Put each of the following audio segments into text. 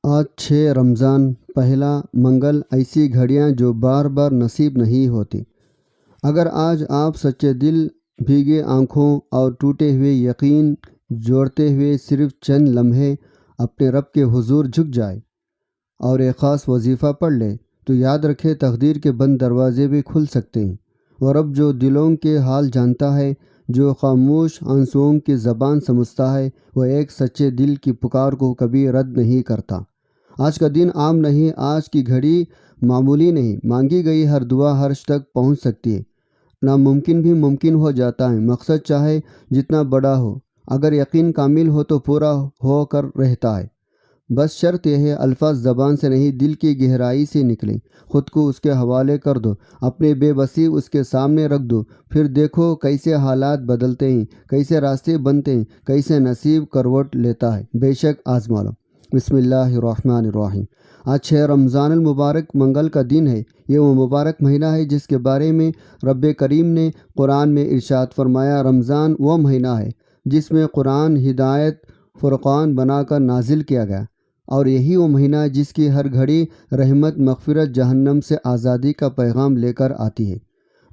آج 6 رمضان، پہلا منگل، ایسی گھڑیاں جو بار بار نصیب نہیں ہوتی۔ اگر آج آپ سچے دل، بھیگے آنکھوں اور ٹوٹے ہوئے یقین جوڑتے ہوئے صرف چند لمحے اپنے رب کے حضور جھک جائے اور ایک خاص وظیفہ پڑھ لے، تو یاد رکھے تقدیر کے بند دروازے بھی کھل سکتے ہیں۔ وہ رب جو دلوں کے حال جانتا ہے، جو خاموش آنسوؤں کی زبان سمجھتا ہے، وہ ایک سچے دل کی پکار کو کبھی رد نہیں کرتا۔ آج کا دن عام نہیں، آج کی گھڑی معمولی نہیں۔ مانگی گئی ہر دعا ہر تک پہنچ سکتی ہے۔ ناممکن بھی ممکن ہو جاتا ہے، مقصد چاہے جتنا بڑا ہو، اگر یقین کامل ہو تو پورا ہو کر رہتا ہے۔ بس شرط یہ ہے الفاظ زبان سے نہیں، دل کی گہرائی سے نکلیں۔ خود کو اس کے حوالے کر دو، اپنی بے بسی اس کے سامنے رکھ دو، پھر دیکھو کیسے حالات بدلتے ہیں، کیسے راستے بنتے ہیں، کیسے نصیب کروٹ لیتا ہے۔ بے شک آزما لو۔ بسم اللہ الرحمن الرحیم۔ آج 6 رمضان المبارک منگل کا دن ہے۔ یہ وہ مبارک مہینہ ہے جس کے بارے میں رب کریم نے قرآن میں ارشاد فرمایا، رمضان وہ مہینہ ہے جس میں قرآن ہدایت فرقان بنا کر نازل کیا گیا، اور یہی وہ مہینہ ہے جس کی ہر گھڑی رحمت، مغفرت، جہنم سے آزادی کا پیغام لے کر آتی ہے۔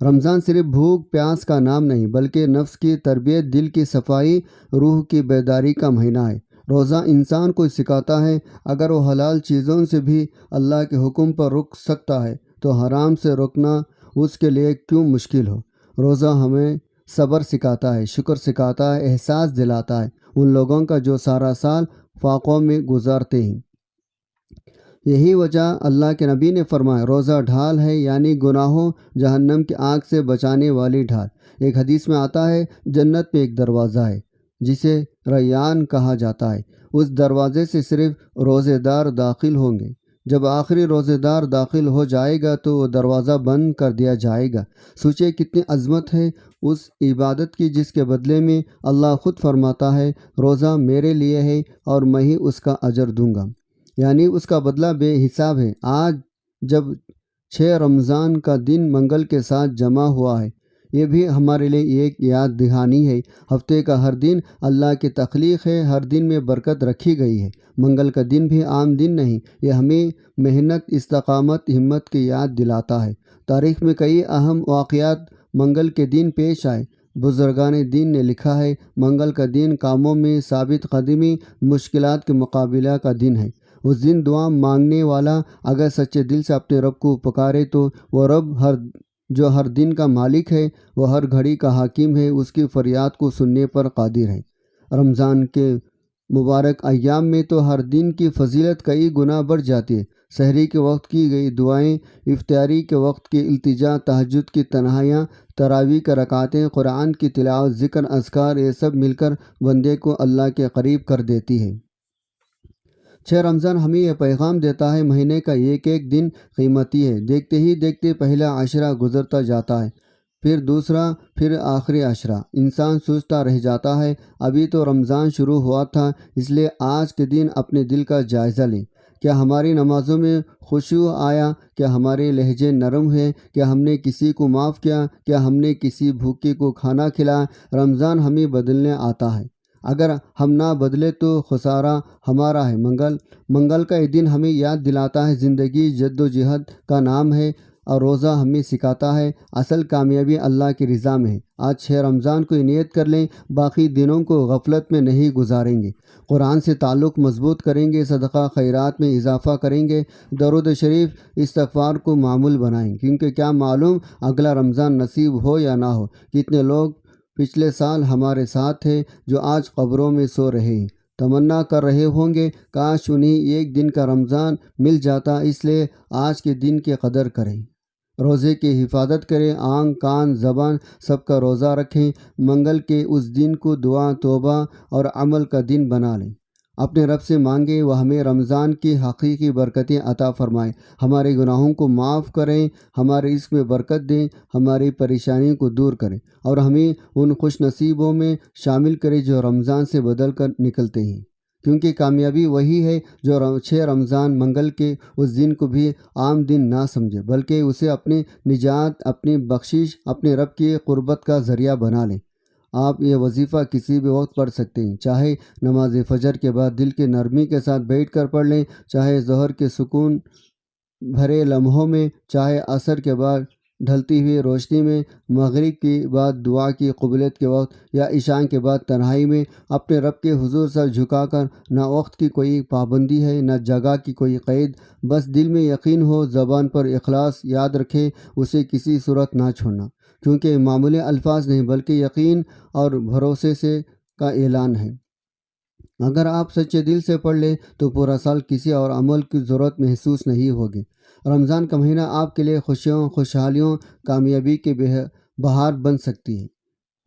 رمضان صرف بھوک پیاس کا نام نہیں، بلکہ نفس کی تربیت، دل کی صفائی، روح کی بیداری کا مہینہ ہے۔ روزہ انسان کو سکھاتا ہے اگر وہ حلال چیزوں سے بھی اللہ کے حکم پر رک سکتا ہے تو حرام سے رکنا اس کے لیے کیوں مشکل ہو۔ روزہ ہمیں صبر سکھاتا ہے، شکر سکھاتا ہے، احساس دلاتا ہے ان لوگوں کا جو سارا سال فاقوں میں گزارتے ہیں۔ یہی وجہ اللہ کے نبی نے فرمایا، روزہ ڈھال ہے، یعنی گناہوں، جہنم کی آگ سے بچانے والی ڈھال۔ ایک حدیث میں آتا ہے، جنت میں ایک دروازہ ہے جسے ریان کہا جاتا ہے، اس دروازے سے صرف روزے دار داخل ہوں گے۔ جب آخری روزے دار داخل ہو جائے گا تو وہ دروازہ بند کر دیا جائے گا۔ سوچے کتنی عظمت ہے اس عبادت کی جس کے بدلے میں اللہ خود فرماتا ہے، روزہ میرے لیے ہے اور میں ہی اس کا اجر دوں گا، یعنی اس کا بدلہ بے حساب ہے۔ آج جب 6 رمضان کا دن منگل کے ساتھ جمع ہوا ہے، یہ بھی ہمارے لیے ایک یاد دہانی ہے۔ ہفتے کا ہر دن اللہ کی تخلیق ہے، ہر دن میں برکت رکھی گئی ہے۔ منگل کا دن بھی عام دن نہیں، یہ ہمیں محنت، استقامت، ہمت کی یاد دلاتا ہے۔ تاریخ میں کئی اہم واقعات منگل کے دن پیش آئے۔ بزرگان دین نے لکھا ہے، منگل کا دن کاموں میں ثابت قدمی، مشکلات کے مقابلہ کا دن ہے۔ اس دن دعا مانگنے والا اگر سچے دل سے اپنے رب کو پکارے تو وہ رب جو ہر دن کا مالک ہے، وہ ہر گھڑی کا حاکم ہے، اس کی فریاد کو سننے پر قادر ہے۔ رمضان کے مبارک ایام میں تو ہر دن کی فضیلت کئی گنا بڑھ جاتی ہے۔ سحری کے وقت کی گئی دعائیں، افطاری کے وقت کی التجا، تہجد کی تنہائیاں، تراویح کی رکعتیں، قرآن کی تلاوت، ذکر، اذکار، یہ سب مل کر بندے کو اللہ کے قریب کر دیتی ہے۔ 6 رمضان ہمیں یہ پیغام دیتا ہے، مہینے کا ایک ایک دن قیمتی ہے۔ دیکھتے ہی دیکھتے پہلا عشرہ گزرتا جاتا ہے، پھر دوسرا، پھر آخری عشرہ۔ انسان سوچتا رہ جاتا ہے، ابھی تو رمضان شروع ہوا تھا۔ اس لیے آج کے دن اپنے دل کا جائزہ لیں۔ کیا ہماری نمازوں میں خشوع آیا؟ کیا ہمارے لہجے نرم ہوئے؟ کیا ہم نے کسی کو معاف کیا؟ کیا ہم نے کسی بھوکے کو کھانا کھلایا؟ رمضان ہمیں بدلنے آتا ہے، اگر ہم نہ بدلے تو خسارہ ہمارا ہے۔ منگل کا یہ دن ہمیں یاد دلاتا ہے، زندگی جد و جہد کا نام ہے، اور روزہ ہمیں سکھاتا ہے اصل کامیابی اللہ کی رضا میں ہے۔ آج 6 رمضان کو نیت کر لیں، باقی دنوں کو غفلت میں نہیں گزاریں گے، قرآن سے تعلق مضبوط کریں گے، صدقہ خیرات میں اضافہ کریں گے، درود شریف استغفار کو معمول بنائیں، کیونکہ کیا معلوم اگلا رمضان نصیب ہو یا نہ ہو۔ کتنے لوگ پچھلے سال ہمارے ساتھ تھے جو آج قبروں میں سو رہے ہیں، تمنا کر رہے ہوں گے کاش انہیں ایک دن کا رمضان مل جاتا۔ اس لیے آج کے دن کی قدر کریں، روزے کی حفاظت کریں، آنکھ، کان، زبان سب کا روزہ رکھیں۔ منگل کے اس دن کو دعا، توبہ اور عمل کا دن بنا لیں۔ اپنے رب سے مانگیں وہ ہمیں رمضان کی حقیقی برکتیں عطا فرمائیں، ہمارے گناہوں کو معاف کریں، ہمارے رزق میں برکت دیں، ہماری پریشانی کو دور کریں، اور ہمیں ان خوش نصیبوں میں شامل کریں جو رمضان سے بدل کر نکلتے ہیں، کیونکہ کامیابی وہی ہے جو 6 رمضان منگل کے اس دن کو بھی عام دن نہ سمجھے، بلکہ اسے اپنی نجات، اپنی بخشش، اپنے رب کی قربت کا ذریعہ بنا لیں۔ آپ یہ وظیفہ کسی بھی وقت پڑھ سکتے ہیں، چاہے نماز فجر کے بعد دل کی نرمی کے ساتھ بیٹھ کر پڑھ لیں، چاہے ظہر کے سکون بھرے لمحوں میں، چاہے عصر کے بعد ڈھلتی ہوئی روشنی میں، مغرب کی بعد دعا کی قبولیت کے وقت، یا عشاء کے بعد تنہائی میں اپنے رب کے حضور سر جھکا کر۔ نہ وقت کی کوئی پابندی ہے، نہ جگہ کی کوئی قید، بس دل میں یقین ہو، زبان پر اخلاص، یاد رکھے اسے کسی صورت نہ چھوڑنا، کیونکہ معمولی الفاظ نہیں بلکہ یقین اور بھروسے سے کا اعلان ہے۔ اگر آپ سچے دل سے پڑھ لیں تو پورا سال کسی اور عمل کی ضرورت محسوس نہیں ہوگی۔ رمضان کا مہینہ آپ کے لیے خوشیوں، خوشحالیوں، کامیابی کے بہار بن سکتی ہے۔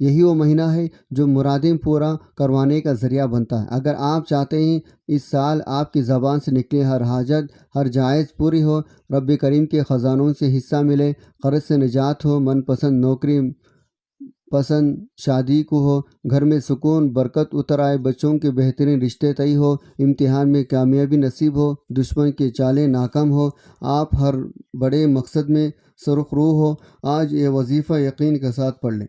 یہی وہ مہینہ ہے جو مرادیں پورا کروانے کا ذریعہ بنتا ہے۔ اگر آپ چاہتے ہیں اس سال آپ کی زبان سے نکلی ہر حاجت، ہر جائز پوری ہو، رب کریم کے خزانوں سے حصہ ملے، قرض سے نجات ہو، من پسند نوکری پسند شادی کو ہو، گھر میں سکون برکت اتر آئے، بچوں کے بہترین رشتے طے ہو، امتحان میں کامیابی نصیب ہو، دشمن کی چالیں ناکام ہو، آپ ہر بڑے مقصد میں سرخ روح ہو، آج یہ وظیفہ یقین کے ساتھ پڑھ لیں۔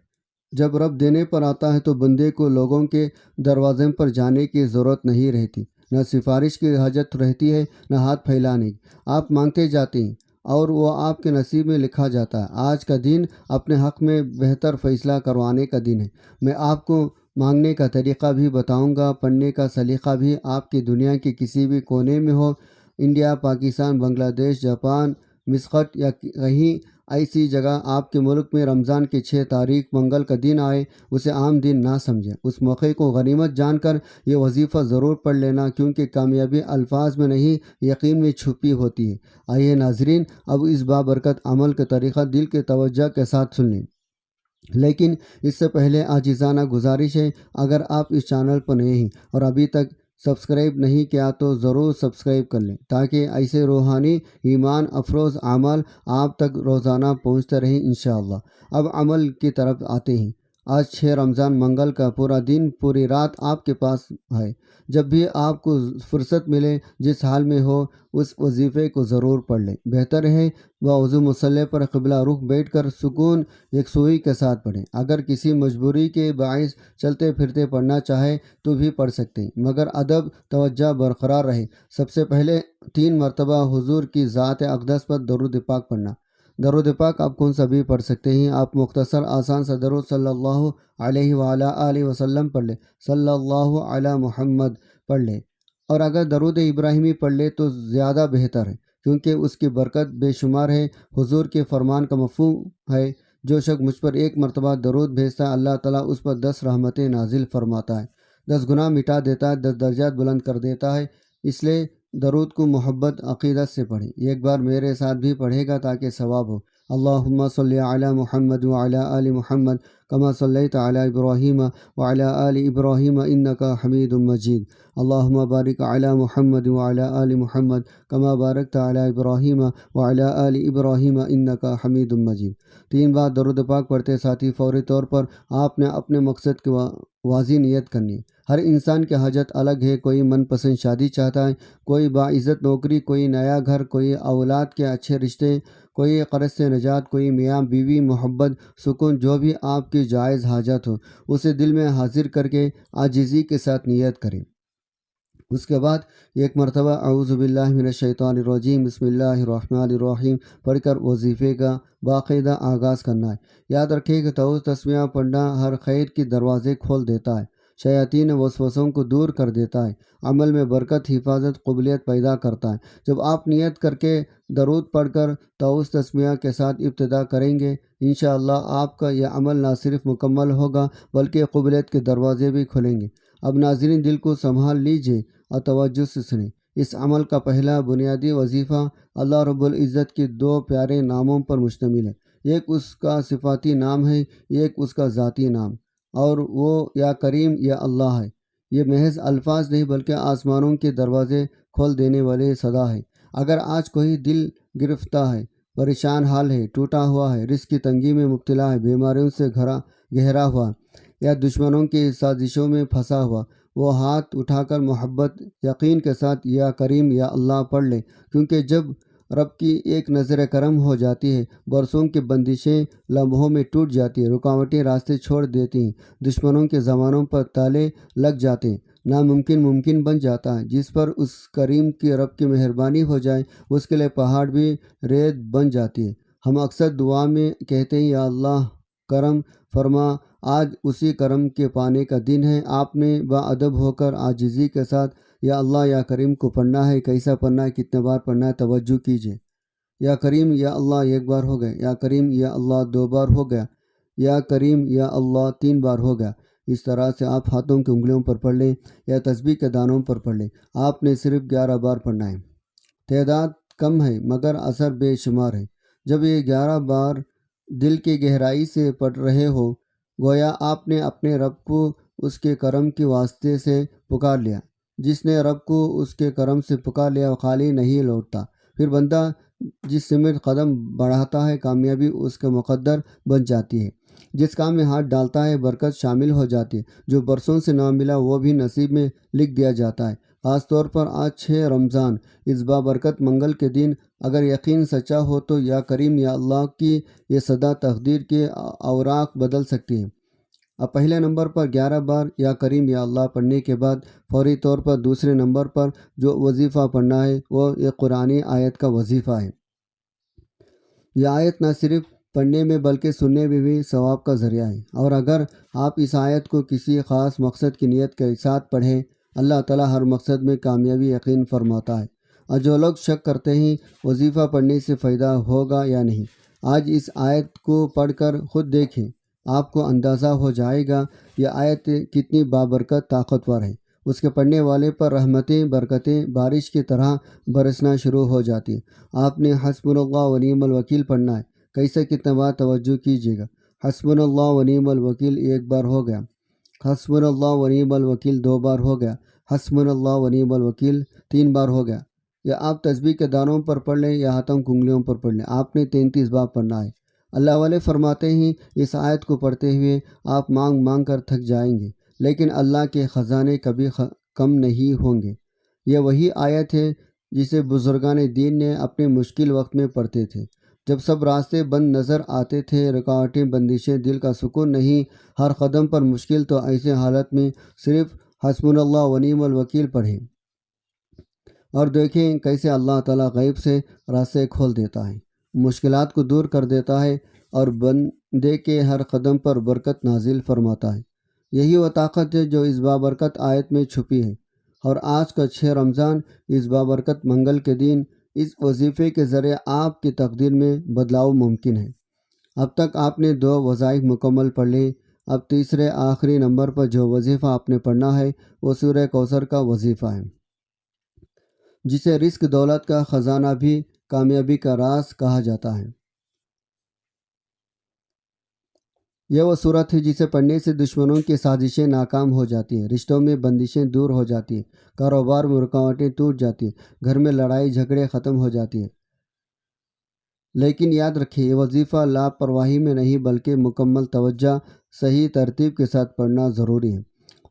جب رب دینے پر آتا ہے تو بندے کو لوگوں کے دروازے پر جانے کی ضرورت نہیں رہتی، نہ سفارش کی حاجت رہتی ہے، نہ ہاتھ پھیلانے کی۔ آپ مانگتے جاتے ہیں اور وہ آپ کے نصیب میں لکھا جاتا ہے۔ آج کا دن اپنے حق میں بہتر فیصلہ کروانے کا دن ہے۔ میں آپ کو مانگنے کا طریقہ بھی بتاؤں گا، پڑھنے کا سلیقہ بھی۔ آپ کی دنیا کے کسی بھی کونے میں ہو، انڈیا، پاکستان، بنگلہ دیش، جاپان، مسقط یا کہیں ایسی جگہ آپ کے ملک میں رمضان کی 6 تاریخ منگل کا دن آئے، اسے عام دن نہ سمجھیں۔ اس موقع کو غنیمت جان کر یہ وظیفہ ضرور پڑھ لینا، کیونکہ کامیابی الفاظ میں نہیں یقین میں چھپی ہوتی ہے۔ آئیے ناظرین، اب اس بابرکت عمل کا طریقہ دل کے توجہ کے ساتھ سن لیں۔ لیکن اس سے پہلے عاجزانہ گزارش ہے، اگر آپ اس چینل پر نئے ہیں اور ابھی تک سبسکرائب نہیں کیا تو ضرور سبسکرائب کر لیں، تاکہ ایسے روحانی ایمان افروز اعمال آپ تک روزانہ پہنچتے رہیں انشاءاللہ۔ اب عمل کی طرف آتے ہیں۔ آج 6 رمضان منگل کا پورا دن، پوری رات آپ کے پاس ہے۔ جب بھی آپ کو فرصت ملے، جس حال میں ہو، اس وظیفے کو ضرور پڑھ لیں۔ بہتر ہے وضو مصلی پر قبلہ رخ بیٹھ کر سکون یکسوئی کے ساتھ پڑھیں۔ اگر کسی مجبوری کے باعث چلتے پھرتے پڑھنا چاہے تو بھی پڑھ سکتے ہیں، مگر ادب توجہ برقرار رہے۔ سب سے پہلے 3 مرتبہ حضور کی ذات اقدس پر درود پاک پڑھنا۔ درود پاک آپ کون سا بھی پڑھ سکتے ہیں۔ آپ مختصر آسان سا درود صلی اللہ علیہ وآلہ آلہ وسلم پڑھ لیں، صلی اللہ علی محمد پڑھ لیں، اور اگر درود ابراہیمی پڑھ لیں تو زیادہ بہتر ہے، کیونکہ اس کی برکت بے شمار ہے۔ حضور کے فرمان کا مفہوم ہے، جو شخص مجھ پر 1 مرتبہ درود بھیجتا ہے، اللہ تعالیٰ اس پر 10 رحمتیں نازل فرماتا ہے، 10 گناہ مٹا دیتا ہے، 10 درجات بلند کر دیتا ہے۔ اس لیے درود کو محبت عقیدت سے پڑھیں۔ ایک بار میرے ساتھ بھی پڑھے گا تاکہ ثواب ہو۔ اللہم صلی علی محمد وعلی آل محمد کما صلیت علی ابراہیم وعلی آل ابراہیم انک حمید مجید۔ اللہم بارک علی محمد وعلی آل محمد کما بارکت علی ابراہیم وعلی آل ابراہیم انک حمید مجید۔ 3 بار درود پاک پڑھتے ساتھی فوری طور پر آپ نے اپنے مقصد کی واضح نیت کرنی ہے۔ ہر انسان کی حاجت الگ ہے، کوئی من پسند شادی چاہتا ہے، کوئی باعزت نوکری، کوئی نیا گھر، کوئی اولاد کے اچھے رشتے، کوئی قرض سے نجات، کوئی میاں بیوی محبت سکون۔ جو بھی آپ کی جائز حاجت ہو اسے دل میں حاضر کر کے عاجزی کے ساتھ نیت کریں۔ اس کے بعد 1 مرتبہ اعوذ باللہ من الشیطان الرجیم بسم اللہ الرحمن الرحیم پڑھ کر وظیفے کا باقاعدہ آغاز کرنا ہے۔ یاد رکھیں کہ تعوذ تسمیہ پڑھنا ہر خیر کے دروازے کھول دیتا ہے، شیاطین وسوسوں کو دور کر دیتا ہے، عمل میں برکت، حفاظت، قبولیت پیدا کرتا ہے۔ جب آپ نیت کر کے درود پڑھ کر تعوذ تسمیہ کے ساتھ ابتدا کریں گے، انشاءاللہ آپ کا یہ عمل نہ صرف مکمل ہوگا بلکہ قبولیت کے دروازے بھی کھلیں گے۔ اب ناظرین، دل کو سنبھال لیجئے اور توجہ سے سنیں۔ اس عمل کا پہلا بنیادی وظیفہ اللہ رب العزت کے 2 پیارے ناموں پر مشتمل ہے۔ ایک اس کا صفاتی نام ہے، ایک اس کا ذاتی نام، اور وہ یا کریم یا اللہ ہے۔ یہ محض الفاظ نہیں بلکہ آسمانوں کے دروازے کھول دینے والے صدا ہے۔ اگر آج کوئی دل گرفتہ ہے، پریشان حال ہے، ٹوٹا ہوا ہے، رزق کی تنگی میں مبتلا ہے، بیماریوں سے گھرا ہوا، یا دشمنوں کی سازشوں میں پھنسا ہوا، وہ ہاتھ اٹھا کر محبت یقین کے ساتھ یا کریم یا اللہ پڑھ لے، کیونکہ جب رب کی ایک نظر کرم ہو جاتی ہے، برسوں کی بندشیں لمحوں میں ٹوٹ جاتی ہیں، رکاوٹیں راستے چھوڑ دیتی ہیں، دشمنوں کے زمانوں پر تالے لگ جاتے ہیں، ناممکن ممکن بن جاتا ہے۔ جس پر اس کریم کی رب کی مہربانی ہو جائے اس کے لیے پہاڑ بھی ریت بن جاتی ہے۔ ہم اکثر دعا میں کہتے ہیں، یا اللہ کرم فرما، آج اسی کرم کے پانے کا دن ہے۔ آپ نے باادب ہو کر عاجزی کے ساتھ یا اللہ یا کریم کو پڑھنا ہے۔ کیسا پڑھنا ہے، کتنے بار پڑھنا ہے، توجہ کیجیے۔ یا کریم یا اللہ ایک بار ہو گیا، یا کریم یا اللہ دو بار ہو گیا، یا کریم یا اللہ تین بار ہو گیا۔ اس طرح سے آپ ہاتھوں کی انگلیوں پر پڑھ لیں یا تسبیح کے دانوں پر پڑھ لیں۔ آپ نے صرف 11 بار پڑھنا ہے۔ تعداد کم ہے مگر اثر بے شمار ہے۔ جب یہ 11 بار دل کی گہرائی سے پڑھ رہے ہو، گویا آپ نے اپنے رب کو اس کے کرم کے واسطے سے پکار لیا۔ جس نے رب کو اس کے کرم سے پکار لیا خالی نہیں لوٹتا۔ پھر بندہ جس سمت قدم بڑھاتا ہے کامیابی اس کا مقدر بن جاتی ہے۔ جس کام میں ہاتھ ڈالتا ہے برکت شامل ہو جاتی ہے۔ جو برسوں سے نہ ملا وہ بھی نصیب میں لکھ دیا جاتا ہے۔ خاص طور پر آج 6 رمضان اس بابرکت منگل کے دن اگر یقین سچا ہو تو یا کریم یا اللہ کی یہ صدا تقدیر کے اوراق بدل سکتی ہے۔ اب پہلے نمبر پر 11 بار یا کریم یا اللہ پڑھنے کے بعد فوری طور پر دوسرے نمبر پر جو وظیفہ پڑھنا ہے وہ یہ قرآنی آیت کا وظیفہ ہے۔ یہ آیت نہ صرف پڑھنے میں بلکہ سننے میں بھی ثواب کا ذریعہ ہے، اور اگر آپ اس آیت کو کسی خاص مقصد کی نیت کے ساتھ پڑھیں اللہ تعالیٰ ہر مقصد میں کامیابی یقین فرماتا ہے۔ اور جو لوگ شک کرتے ہیں وظیفہ پڑھنے سے فائدہ ہوگا یا نہیں، آج اس آیت کو پڑھ کر خود دیکھیں، آپ کو اندازہ ہو جائے گا یہ آیت کتنی بابرکت طاقتور ہے۔ اس کے پڑھنے والے پر رحمتیں برکتیں بارش کی طرح برسنا شروع ہو جاتی ہیں۔ آپ نے حسبنا اللہ و نعم الوکیل پڑھنا ہے۔ کیسے کتنے بار توجہ کیجیے گا۔ حسبنا اللہ و نعم الوکیل ایک بار ہو گیا، حسبنا اللہ و نعم الوکیل دو بار ہو گیا، حسبنا اللہ و نعم الوکیل 3 بار ہو گیا۔ یا آپ تسبیح کے دانوں پر پڑھ لیں یا ہاتھوں کی انگلیوں پر پڑھ لیں، آپ نے 33 بار پڑھنا ہے۔ اللہ والے فرماتے ہیں اس آیت کو پڑھتے ہوئے آپ مانگ مانگ کر تھک جائیں گے لیکن اللہ کے خزانے کبھی کم نہیں ہوں گے۔ یہ وہی آیت ہے جسے بزرگان دین نے اپنے مشکل وقت میں پڑھتے تھے، جب سب راستے بند نظر آتے تھے، رکاوٹیں بندشیں، دل کا سکون نہیں، ہر قدم پر مشکل، تو ایسے حالت میں صرف حسبنا اللہ و نعم الوکیل پڑھیں اور دیکھیں کیسے اللہ تعالیٰ غیب سے راستے کھول دیتا ہے، مشکلات کو دور کر دیتا ہے اور بندے کے ہر قدم پر برکت نازل فرماتا ہے۔ یہی وہ طاقت ہے جو اس بابرکت آیت میں چھپی ہے، اور آج کا 6 رمضان اس بابرکت منگل کے دن اس وظیفے کے ذریعے آپ کی تقدیر میں بدلاؤ ممکن ہے۔ اب تک آپ نے 2 وظائف مکمل پڑھ لی، اب تیسرے آخری نمبر پر جو وظیفہ آپ نے پڑھنا ہے وہ سورہ کوثر کا وظیفہ ہے، جسے رزق دولت کا خزانہ بھی کامیابی کا راز کہا جاتا ہے۔ یہ وہ صورت ہے جسے پڑھنے سے دشمنوں کی سازشیں ناکام ہو جاتی ہیں، رشتوں میں بندشیں دور ہو جاتی ہیں، کاروبار میں رکاوٹیں ٹوٹ جاتی ہیں، گھر میں لڑائی جھگڑے ختم ہو جاتی ہیں۔ لیکن یاد رکھیں یہ وظیفہ لاپرواہی میں نہیں بلکہ مکمل توجہ صحیح ترتیب کے ساتھ پڑھنا ضروری ہے۔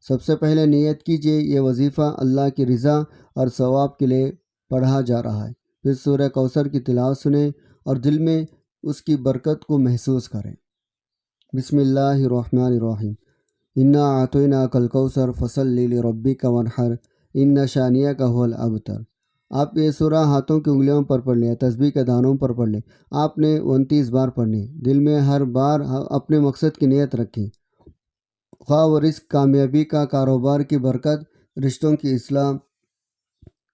سب سے پہلے نیت کیجیے یہ وظیفہ اللہ کی رضا اور ثواب کے لیے پڑھا جا رہا ہے، پھر سورہ کوثر کی تلاوت سنیں اور دل میں اس کی برکت کو محسوس کریں۔ بسم اللہ الرحمن الرحیم، انا اعطیناک الکوثر فصلی لربک وانحر ان شانیک هو الابتر۔ آپ یہ سورہ ہاتھوں کی انگلیوں پر پڑھ لیں، تسبیح کے دانوں پر پڑھ لیں۔ آپ نے 29 بار پڑھنی، دل میں ہر بار اپنے مقصد کی نیت رکھیں، خواہ و رزق، کامیابی کا، کاروبار کی برکت، رشتوں کی اصلاح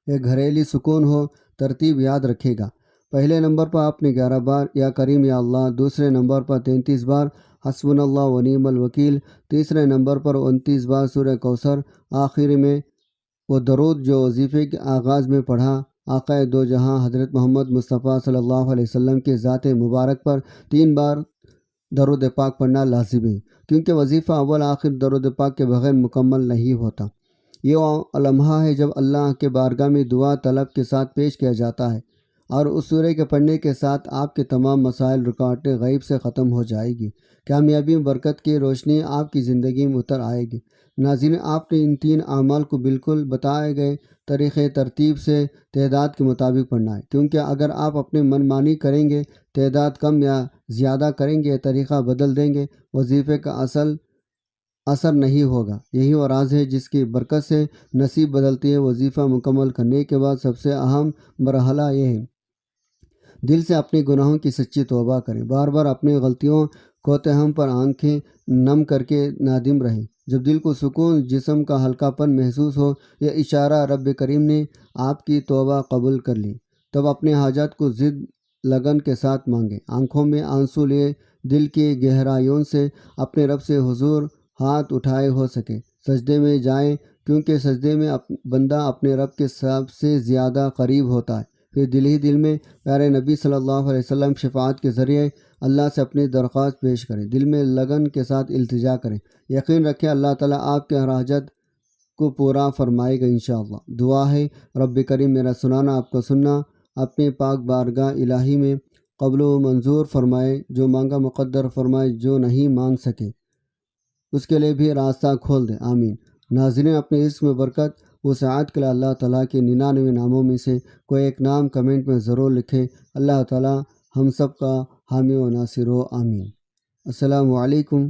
یا گھریلو سکون ہو۔ ترتیب یاد رکھے گا، پہلے نمبر پر آپ نے 11 بار یا کریم یا اللہ، دوسرے نمبر پر 33 بار حسبنا اللہ و نعم الوکیل، تیسرے نمبر پر 29 بار سورہ کوثر، آخر میں وہ درود جو وظیفے کے آغاز میں پڑھا۔ آقا دو جہاں حضرت محمد مصطفیٰ صلی اللہ علیہ وسلم کے ذات مبارک پر 3 بار درود پاک پڑھنا لازم ہے، کیونکہ وظیفہ اول آخر درود پاک کے بغیر مکمل نہیں ہوتا۔ یہ وہ لمحہ ہے جب اللہ کے بارگاہ میں دعا طلب کے ساتھ پیش کیا جاتا ہے اور اس سورہ کے پڑھنے کے ساتھ آپ کے تمام مسائل رکاوٹیں غیب سے ختم ہو جائے گی۔ کامیابی برکت کی روشنی آپ کی زندگی میں اتر آئے گی۔ ناظرین، آپ نے ان 3 اعمال کو بالکل بتائے گئے طریقے ترتیب سے تعداد کے مطابق پڑھنا ہے، کیونکہ اگر آپ اپنے من مانی کریں گے، تعداد کم یا زیادہ کریں گے، طریقہ بدل دیں گے، وظیفے کا اثر نہیں ہوگا۔ یہی وہ راز ہے جس کی برکت سے نصیب بدلتی ہے۔ وظیفہ مکمل کرنے کے بعد سب سے اہم مرحلہ یہ ہے دل سے اپنے گناہوں کی سچی توبہ کریں۔ بار بار اپنی غلطیوں کوتاہیوں پر آنکھیں نم کر کے نادم رہیں۔ جب دل کو سکون، جسم کا ہلکا پن محسوس ہو، یہ اشارہ رب کریم نے آپ کی توبہ قبول کر لی، تب اپنے حاجات کو ضد لگن کے ساتھ مانگیں۔ آنکھوں میں آنسو لیے دل کی گہرائیوں سے اپنے رب سے حضور ہاتھ اٹھائے ہو سکے سجدے میں جائیں، کیونکہ سجدے میں بندہ اپنے رب کے سب سے زیادہ قریب ہوتا ہے۔ پھر دل ہی دل میں پیارے نبی صلی اللہ علیہ وسلم شفاعت کے ذریعے اللہ سے اپنی درخواست پیش کریں۔ دل میں لگن کے ساتھ التجا کریں۔ یقین رکھیں اللہ تعالیٰ آپ کے ہر حاجت کو پورا فرمائے گا انشاءاللہ۔ دعا ہے رب کریم میرا سنانا آپ کو سننا اپنے پاک بارگاہ الہی میں قبول و منظور فرمائے، جو مانگا مقدر فرمائے، جو نہیں مانگ سکے اس کے لیے بھی راستہ کھول دے، آمین۔ ناظرین، اپنے عشق میں برکت وسعت کے لیے اللہ تعالیٰ کے 99 ناموں میں سے کوئی ایک نام کمنٹ میں ضرور لکھیں۔ اللہ تعالیٰ ہم سب کا حامی و ناصر ہو، آمین۔ السلام علیکم